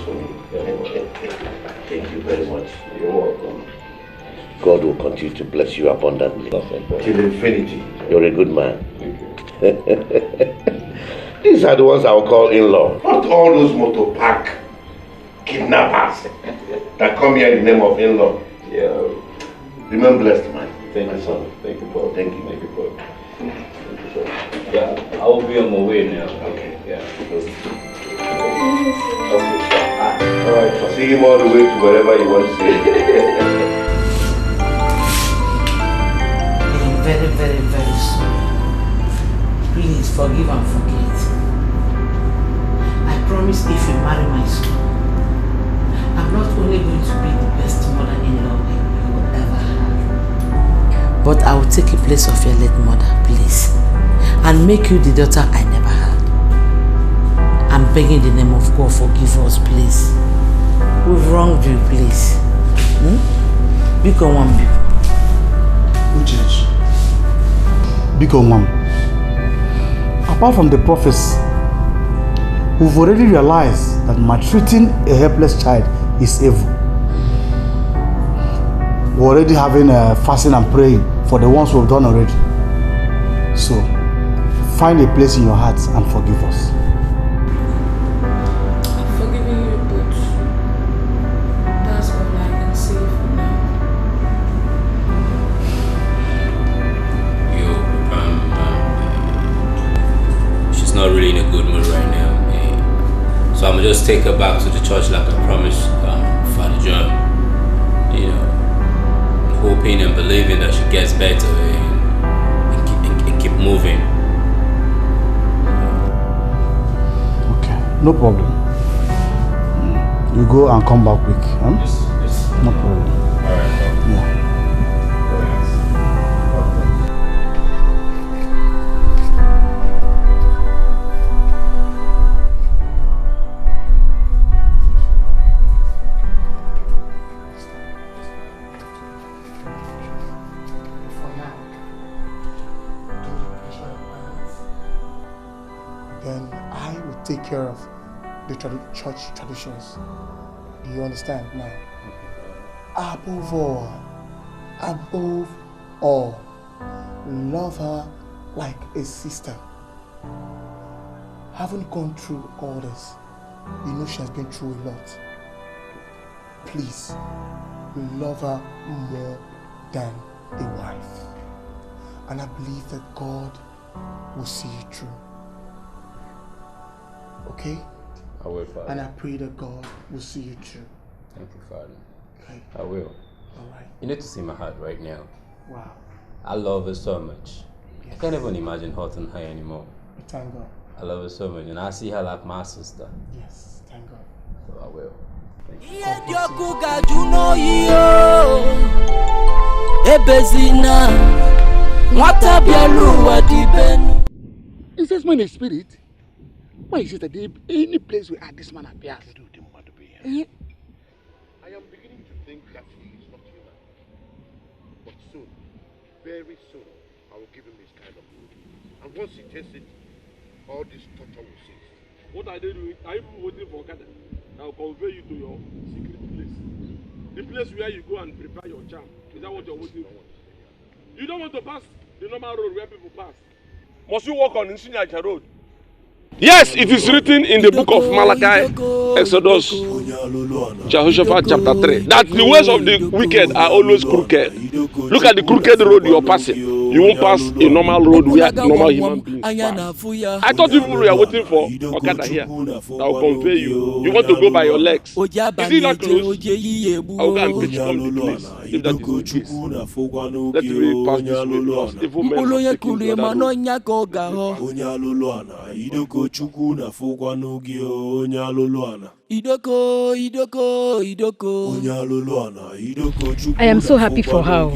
God will continue to bless you abundantly. Till infinity. You're a good man. These are the ones I will call in-law. Not all those motor park kidnappers that come here in the name of in-law. Yeah. Remain blessed, man. Thank my you, son. Thank you, Paul. Thank you. Thank you, Paul. Yeah, I will be on my way now. Okay. Yeah. Okay. Alright, I'll see him all the way to wherever you want to see. Very, very, very sorry. Please forgive and forget. I promise if you marry my son, I'm not only going to be the best mother-in-law you will ever have, but I will take the place of your late mother, please, and make you the daughter I never had. I'm begging in the name of God, forgive us, please. We've wronged you, please. Biko one people. Uchechi. Biko one. Apart from the prophets, we've already realized that maltreating a helpless child is evil. We're already having a fasting and praying for the ones we've done already. So, find a place in your hearts and forgive us. I'm forgiving you, but that's all I can say for now. She's not really in a good mood right now. So I'm gonna just take her back to the church like I promised Father John. You know, hoping and believing that she gets better and keep moving. Okay, no problem. You go and come back quick. Huh? Yes. No problem. Alright. Yeah. Then I will take care of the church traditions. Do you understand now? Above all, love her like a sister. Having gone through all this, you know she has been through a lot. Please, love her more than a wife. And I believe that God will see you through. Okay? I will, Father. And I pray that God will see you through. Thank you, Father. Okay. I will. Alright. You need to see my heart right now. Wow. I love her so much. Yes. I can't even imagine hurting her anymore. Thank God. I love her so much, and I see her like my sister. Yes, thank God. So I will. Thank you. Is this man a spirit? Why is it that any place we add this man appears? I am beginning to think that he is not human. But soon, very soon, I will give him his kind of food. And once he tastes it, all this torture will cease. What are they doing? Are you waiting for Okada? I'll convey you to your secret place. The place where you go and prepare your charm. Is that what you're waiting for? You don't want to pass the normal road where people pass. Must you walk on Nsinyaja Road? Yes, it is written in the book of Malachi, Exodus, Jehoshaphat chapter 3, that the ways of the wicked are always crooked. Look at the crooked road you're passing. You won't pass a normal road where normal human beings pass. I thought you were waiting for Okada here. I will convey you. You want to go by your legs. Is it not close? I will go and pitch from the place. If that is the case, let me pass this way because evil men have taken the I am so happy for her.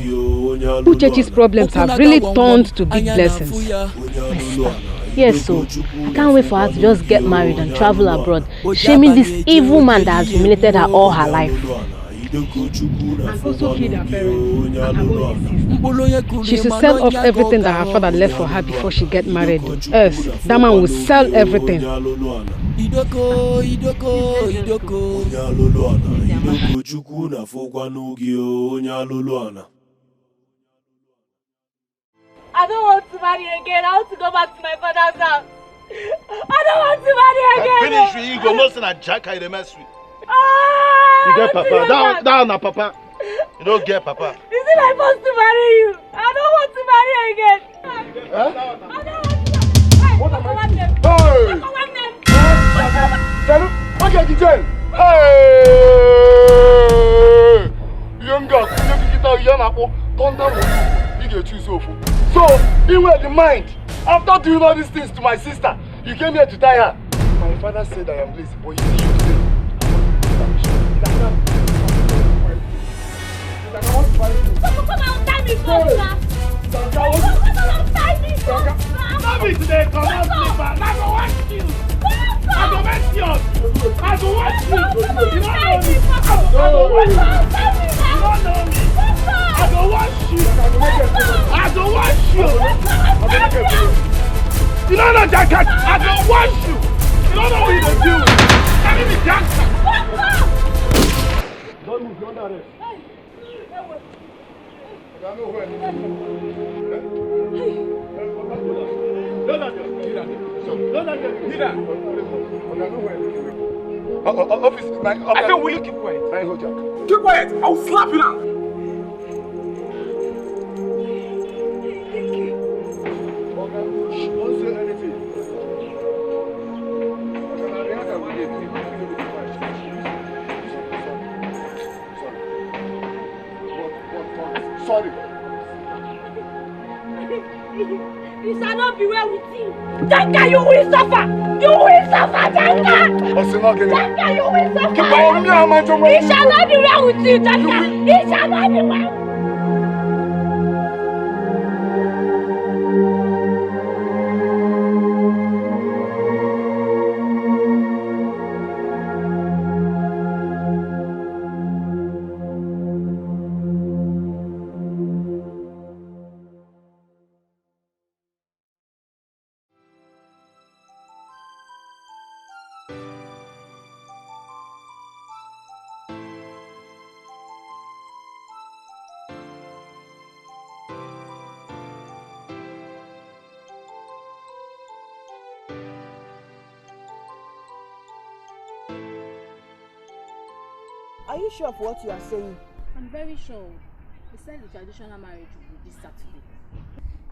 Uchechi's problems have really turned to big blessings. Yes, so I can't wait for her to just get married and travel abroad, shaming this evil man that has humiliated her all her life. And also killed her parents and her only sister. She should sell off everything that her father left for her before she get married. Else, that man will sell everything. Idoko chukwu na fụkwa n'oge onye alụlụ ana. I don't want to marry again. I want to go back to my father's house. I don't want to marry again. Finish with you, go no send a jack in the mess with. Ah, You get papa. Down now, papa. You don't get papa. Is it my fault to marry you? I don't want to marry again. Huh? I don't want to marry. What am I? Hey! Okay, Kijen. Hey! Younger, so, you were the mind. After doing all these things to my sister, you came here to tie her. My father said I am lazy, but you say Come on, tie me first, today, come on, I go watch you. I go watch you. I go watch you. You don't know me. I go watch you. You don't know me. I go watch you. I go watch you. You don't know that cat. I go watch you. You don't know what you do. Tell me the gangster. don't move, don't arrest. I know where. Office, I said, will you keep quiet? Keep quiet! I'll slap you now! Don't say anything. Sorry. You shall not be well with you. Dikeh, you will suffer. You will suffer, Dikeh. Dikeh, you will suffer. He shall not be well with you, Dikeh. He shall not be well. Are you sure of what you are saying? I'm very sure. They said the traditional marriage will be this Saturday.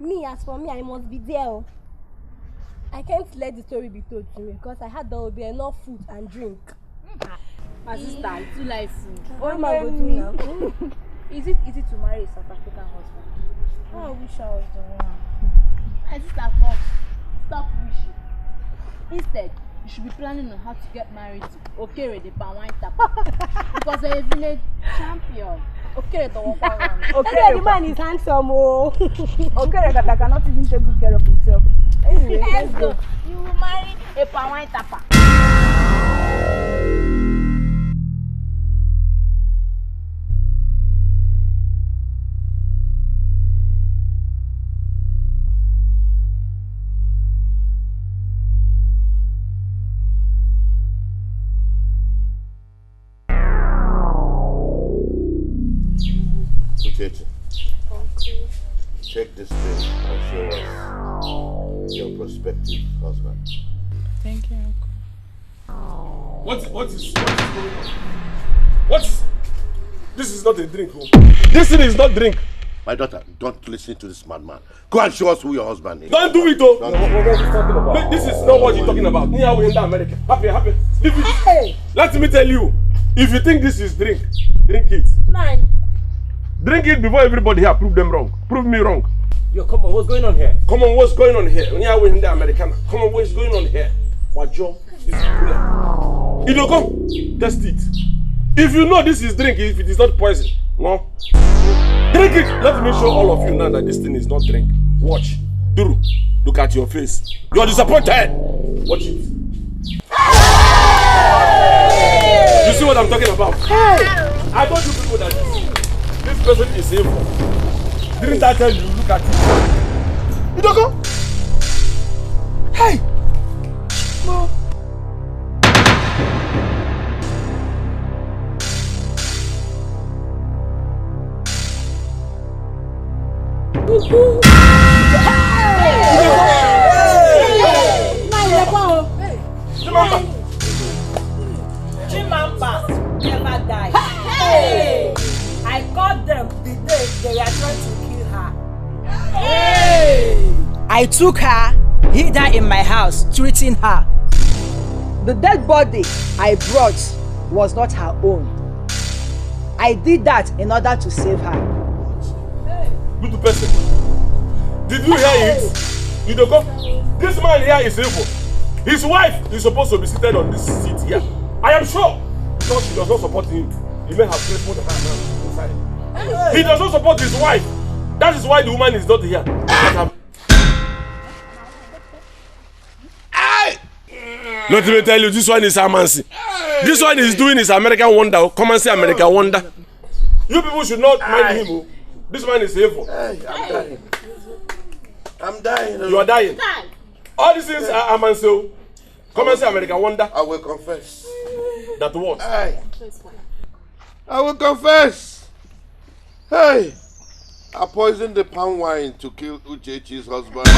Me, as for me, I must be there. I can't let the story be told to me because I heard there will be enough food and drink. My sister, I do like food. What am I going to do now? Is it easy to marry a South African husband? Oh, I wish I was the one. My sister, come. Stop wishing. Instead, you should be planning on how to get married to Okere the Pawine Tapa. Because they're a village champion. Okere the Waka one. Okere the man is handsome. Oh. Okere that cannot even take good care of himself. Anyway, let's go. You will marry a Pawine Tapa. Check this thing and show us your prospective husband. Thank you, Uncle. What is going on? What is... This is not a drink. This thing is not drink. My daughter, don't listen to this madman. Go and show us who your husband is. Don't do it, though. What are you talking about? This is not what you're talking about. Here we in America. Happy. Leave it. Hey. Let me tell you. If you think this is drink it. Man. Drink it before everybody here prove them wrong. Prove me wrong. Yo, come on, what's going on here? Come on, what's going on here? Here we in the Americana. Come on, what's going on here? Wajo is cooler. You know, come, test it. If you know this is drink, if it is not poison, no. Drink it. Let me show all of you now that this thing is not drink. Watch. Duru, look at your face. You are disappointed. Watch it. Hey! You see what I'm talking about? Hey! I told you people that this person is evil. Didn't I tell you? Look at it. You don't go? Hey! No. never die. Hey! I caught them the day they were trying to kill her. Hey! I took her, hid her in my house, treating her. The dead body I brought was not her own. I did that in order to save her. Good person. Did you hear it? You don't go. This man here is evil. His wife is supposed to be seated on this seat here. I am sure. Because she does not support him. He may have placed her inside. He does not support his wife. That is why the woman is not here. Let me tell you, this one is Amansi. This one is doing his American wonder. Come and say American wonder. You people should not mind him. This man is evil. I'm dying. I'm dying. You are dying. All these things are Amansi. Come and say American wonder. I will confess. That what? I will confess. Hey, I poisoned the palm wine to kill Uchechi's husband.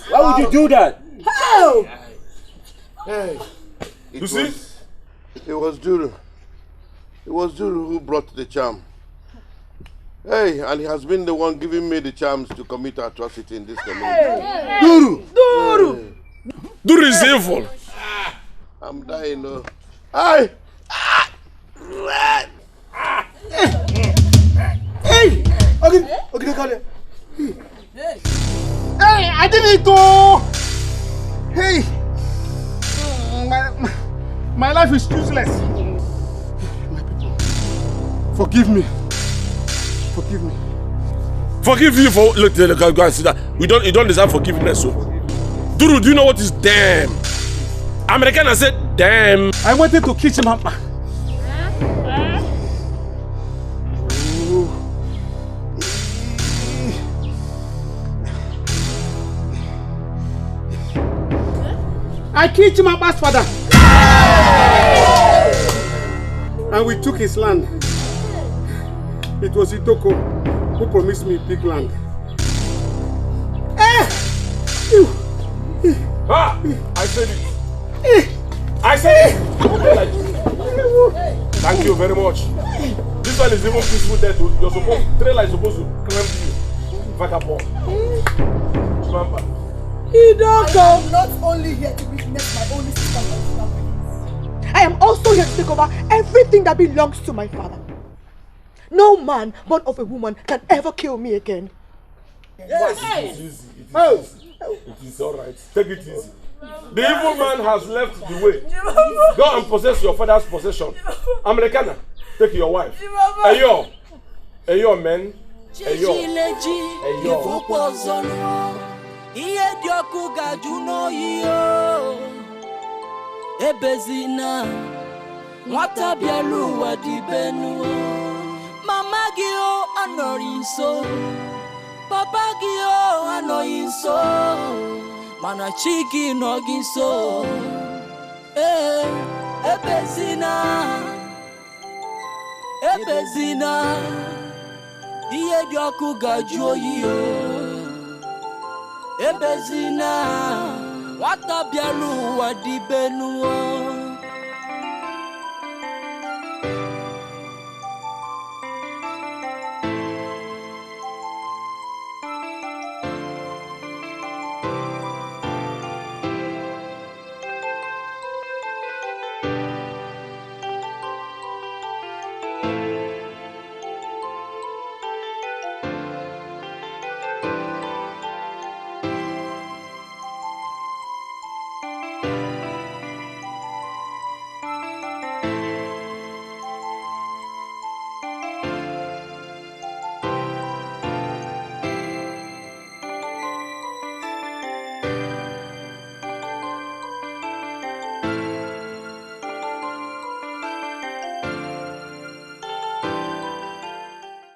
Why would you do that? Hey, you see? It was Duru. It was Duru who brought the charm. Hey, and he has been the one giving me the charms to commit atrocity in this community. Duru! Duru! Duru is evil. I'm dying though. Hey! Hey! Okay, call it. Hey, I didn't go! Hey! My life is useless. My people, forgive me. Forgive me. Forgive you for look, go and sit down. You don't deserve forgiveness. So. Duru, do you know what is damn? American said damn. I wanted to kiss him up. I killed him up, father. And we took his land. It was Itoko who promised me big land. Ah! I said it. I said it. Thank you very much. This one is even peaceful death. You're supposed, trailer is supposed to climb to you. Vagabond. Remember. Idoko! I am not only here to witness my only sister. I am also here to take over everything that belongs to my father. No man born of a woman can ever kill me again. Yes. It is easy. It is alright. Take it easy. The evil man has left the way. Go and possess your father's possession. Americana, take your wife. Ayo, men. Ayo. Ebezina nwata bialu wadibenu mama gio anorinso papa gio anoinso mana chiki noginso ebezina iye dioku gaju oyiyo ebezina nwata bialu wadibenu